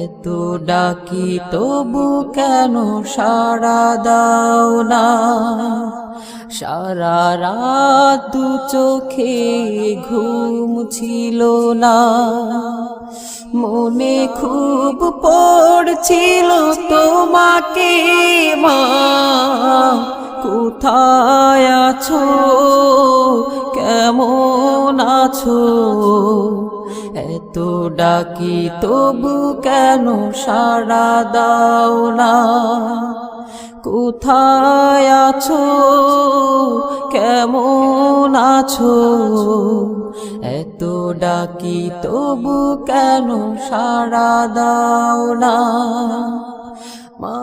এত ডাকি তবু কেন সাড়া দাও না? সারা রাত দু চোখে ঘুম ছিল না, মনে খুব পড়ছিল তোমাকে মা, কোথায় আছো, কেমন আছো? এত ডাকি তবু কেন সাড়া দাও না? কোথায় আছো, কেমন আছো? এত ডাকি তবু কেন সাড়া দাও না? মা